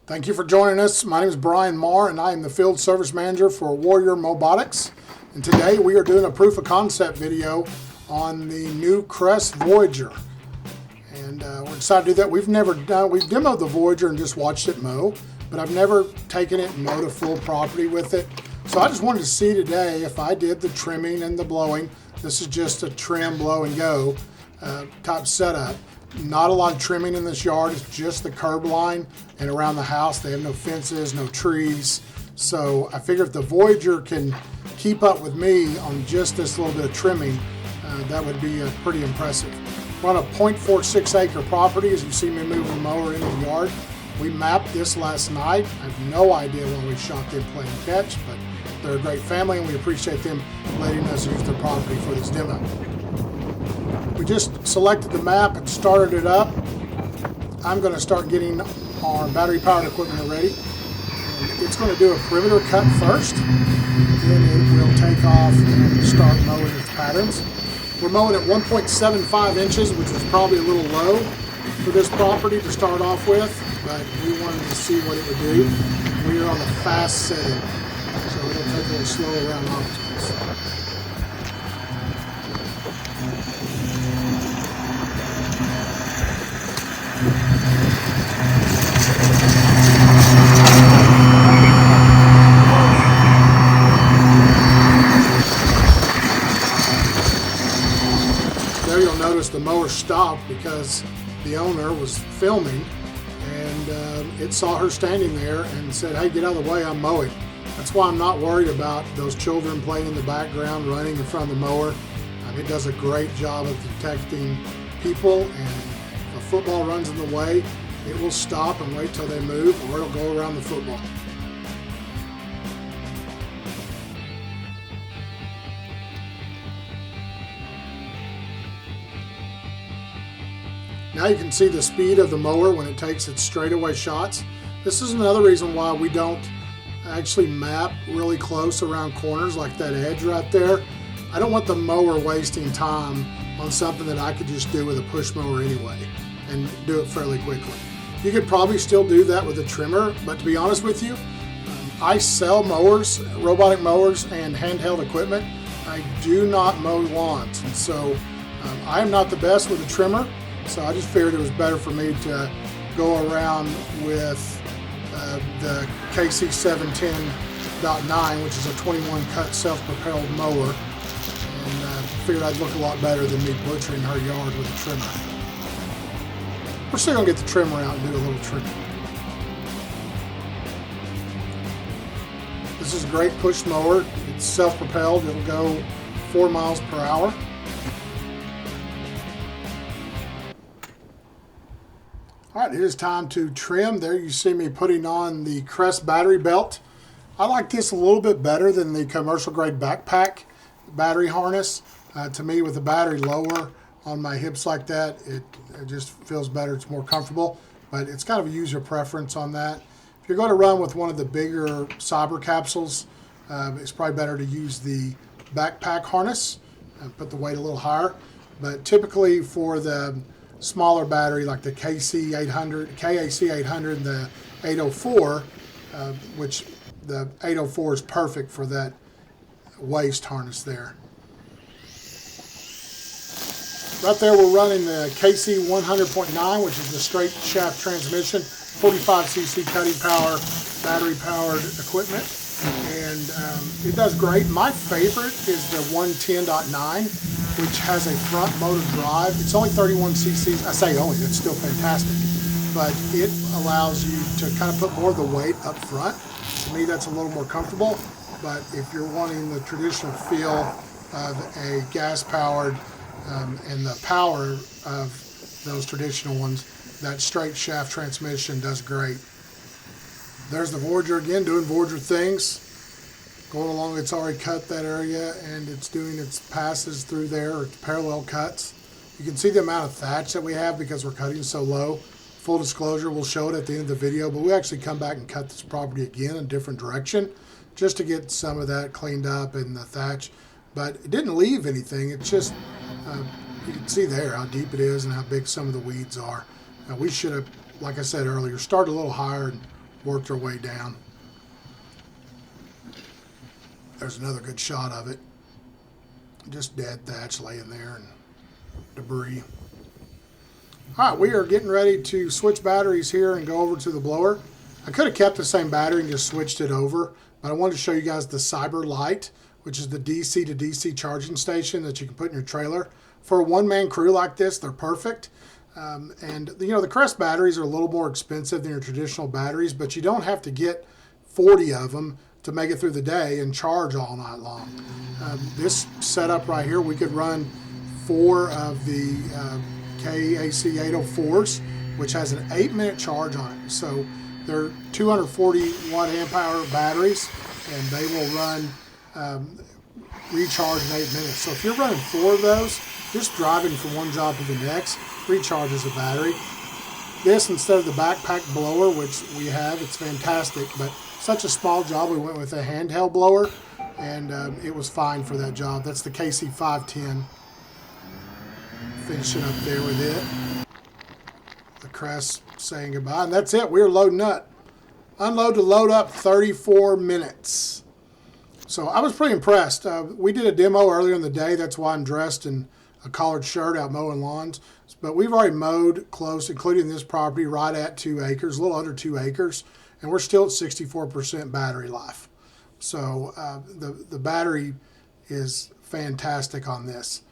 Thank you for joining us. My name is Brian Marr, and I am the Field Service Manager for Warrior Mowbotics. And today we are doing a proof of concept video on the new Kress Voyager. And we're excited to do that. We've demoed the Voyager and just watched it mow, but I've never taken it and mowed a full property with it. So I just wanted to see today if I did the trimming and the blowing. This is just a trim, blow, and go type setup. Not a lot of trimming in this yard. It's just the curb line and around the house. They have no fences, no trees. So I figure if the Voyager can keep up with me on just this little bit of trimming, that would be pretty impressive. We're on a 0.46 acre property, as you see me moving the mower into the yard. We mapped this last night. I have no idea when we shot them playing catch, but they're a great family and we appreciate them letting us use their property for this demo. We just selected the map and started it up. I'm going to start getting our battery powered equipment ready. And it's going to do a perimeter cut first, then it will take off and start mowing its patterns. We're mowing at 1.75 inches, which was probably a little low for this property to start off with, but we wanted to see what it would do. We are on the fast setting, so it'll take a little slow around obstacles. There you'll notice the mower stopped because the owner was filming and it saw her standing there and said, "Hey, get out of the way, I'm mowing." That's why I'm not worried about those children playing in the background, running in front of the mower. It does a great job of detecting people, and if a football runs in the way, it will stop and wait till they move, or it'll go around the football. Now you can see the speed of the mower when it takes its straightaway shots. This is another reason why we don't actually map really close around corners like that edge right there. I don't want the mower wasting time on something that I could just do with a push mower anyway and do it fairly quickly. You could probably still do that with a trimmer, but to be honest with you, I sell mowers, robotic mowers, and handheld equipment. I do not mow lawns, and so I am not the best with a trimmer, so I just figured it was better for me to go around with the KC 710.9, which is a 21 cut self-propelled mower, and figured I'd look a lot better than me butchering her yard with a trimmer. We're still gonna get the trimmer out and do a little trimming. This is a great push mower. It's self-propelled. It'll go 4 miles per hour. All right, it is time to trim. There you see me putting on the Kress battery belt. I like this a little bit better than the commercial grade backpack battery harness. To me, with the battery lower on my hips like that, it just feels better. It's more comfortable, but it's kind of a user preference on that. If you're going to run with one of the bigger cyber capsules, it's probably better to use the backpack harness and put the weight a little higher. But typically for the smaller battery like the KC 800, and the 804, which the 804 is perfect for that waist harness there. Right there we're running the KC 100.9, which is the straight shaft transmission, 45cc cutting power, battery powered equipment, and it does great. My favorite is the 110.9, which has a front motor drive. It's only 31 cc's. I say only, it's still fantastic, but it allows you to kind of put more of the weight up front. To me, that's a little more comfortable, but if you're wanting the traditional feel of a gas powered and the power of those traditional ones, that straight shaft transmission does great. There's the Voyager again doing Voyager things. Going along, it's already cut that area and it's doing its passes through there, or parallel cuts. You can see the amount of thatch that we have because we're cutting so low. Full disclosure, we'll show it at the end of the video, but we actually come back and cut this property again in a different direction just to get some of that cleaned up in the thatch. But it didn't leave anything. It's just, you can see there how deep it is and how big some of the weeds are. We should have, like I said earlier, started a little higher and worked her way down. There's another good shot of it. Just dead thatch laying there and debris. All right, we are getting ready to switch batteries here and go over to the blower. I could have kept the same battery and just switched it over, but I wanted to show you guys the Cyber Light, which is the DC to DC charging station that you can put in your trailer. For a one-man crew like this, they're perfect. And you know, the Kress batteries are a little more expensive than your traditional batteries, but you don't have to get 40 of them to make it through the day and charge all night long. This setup right here, we could run 4 of the KAC 804s, which has an 8-minute charge on it. So they're 240 watt amp hour batteries, and they will run recharge in 8 minutes. So if you're running 4 of those, just driving from one job to the next recharges the battery. This, instead of the backpack blower, which we have, it's fantastic, but such a small job, we went with a handheld blower, and it was fine for that job. That's the KC 510. Finishing up there with it. The Kress saying goodbye, and that's it. We're loading up. Unload to load up, 34 minutes. So I was pretty impressed. We did a demo earlier in the day. That's why I'm dressed in a collared shirt out mowing lawns. But we've already mowed close, including this property, right at 2 acres, a little under 2 acres. And we're still at 64% battery life. So the battery is fantastic on this.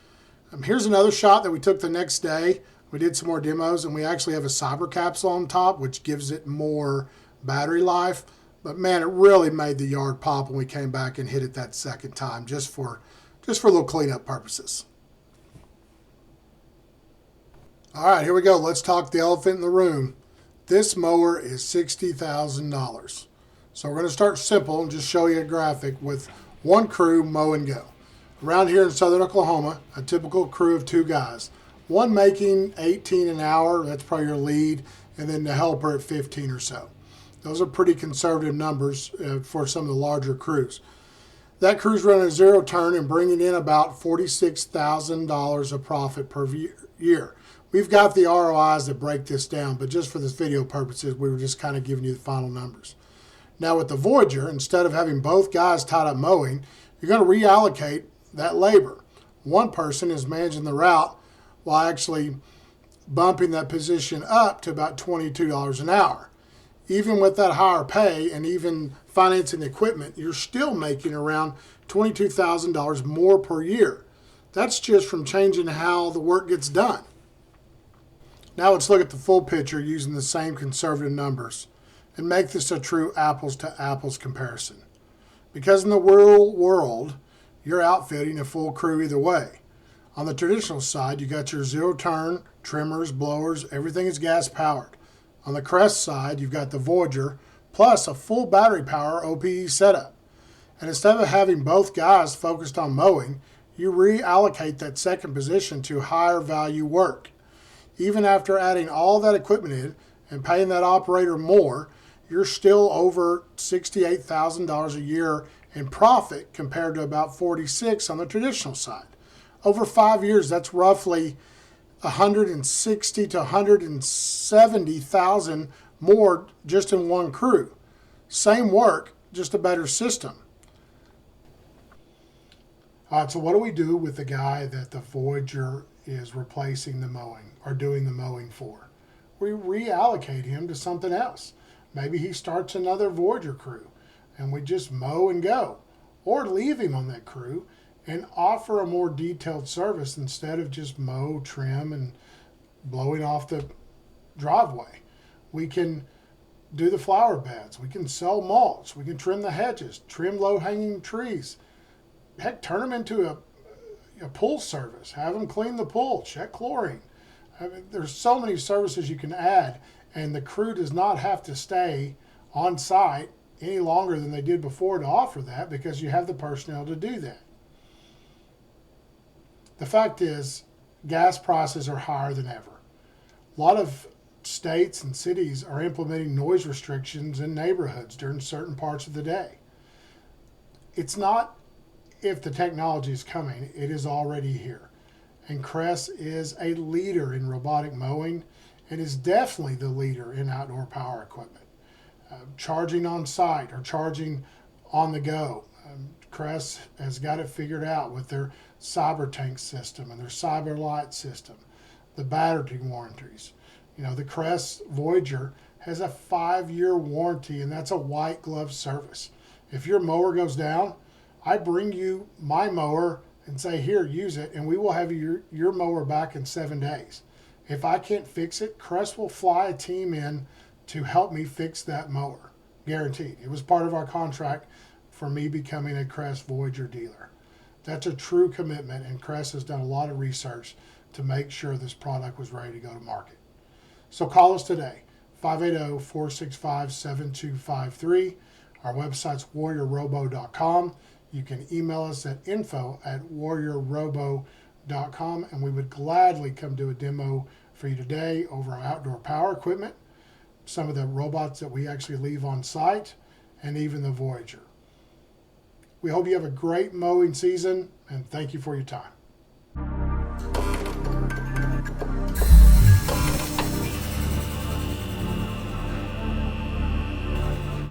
Here's another shot that we took the next day. We did some more demos, and we actually have a cyber capsule on top, which gives it more battery life. But man, it really made the yard pop when we came back and hit it that second time, just for little cleanup purposes. All right, here we go. Let's talk the elephant in the room. This mower is $60,000. So we're going to start simple and just show you a graphic with one crew, mow and go. Around here in southern Oklahoma, a typical crew of 2 guys. One making 18 an hour, that's probably your lead, and then the helper at 15 or so. Those are pretty conservative numbers for some of the larger crews. That crew's running a 0 turn and bringing in about $46,000 of profit per year. We've got the ROIs that break this down, but just for this video purposes, we were just kind of giving you the final numbers. Now with the Voyager, instead of having both guys tied up mowing, you're going to reallocate that labor. One person is managing the route while actually bumping that position up to about $22 an hour. Even with that higher pay and even financing the equipment, you're still making around $22,000 more per year. That's just from changing how the work gets done. Now let's look at the full picture using the same conservative numbers and make this a true apples to apples comparison. Because in the real world, you're outfitting a full crew either way. On the traditional side, you got your 0 turn, trimmers, blowers, everything is gas powered. On the Kress side, you've got the Voyager plus a full battery power OPE setup. And instead of having both guys focused on mowing, you reallocate that second position to higher value work. Even after adding all that equipment in and paying that operator more, you're still over $68,000 a year in profit compared to about $46,000 on the traditional side. Over 5 years, that's roughly $160,000 to $170,000 more just in one crew. Same work, just a better system. All right, so what do we do with the guy that the Voyager is replacing the mowing or doing the mowing for? We reallocate him to something else. Maybe he starts another Voyager crew and we just mow and go, or leave him on that crew and offer a more detailed service instead of just mow, trim, and blowing off the driveway. We can do the flower beds. We can sell mulch. We can trim the hedges, trim low-hanging trees. Heck, turn them into a pool service. Have them clean the pool, check chlorine. I mean, there's so many services you can add, and the crew does not have to stay on site any longer than they did before to offer that, because you have the personnel to do that. The fact is, gas prices are higher than ever. A lot of states and cities are implementing noise restrictions in neighborhoods during certain parts of the day. It's not if the technology is coming, it is already here. And Kress is a leader in robotic mowing and is definitely the leader in outdoor power equipment. charging on site or charging on the go. Kress has got it figured out with their cyber tank system and their cyber light system, the battery warranties. You know, the Kress Voyager has a 5-year warranty, and that's a white glove service. If your mower goes down, I bring you my mower and say, here, use it, and we will have your mower back in 7 days. If I can't fix it, Kress will fly a team in to help me fix that mower, guaranteed. It was part of our contract for me becoming a Kress Voyager dealer. That's a true commitment, and Kress has done a lot of research to make sure this product was ready to go to market. So call us today, 580-465-7253. Our website's warriorrobo.com. You can email us at info@warriorrobo.com, and we would gladly come do a demo for you today over our outdoor power equipment, some of the robots that we actually leave on site, and even the Voyager. We hope you have a great mowing season, and thank you for your time.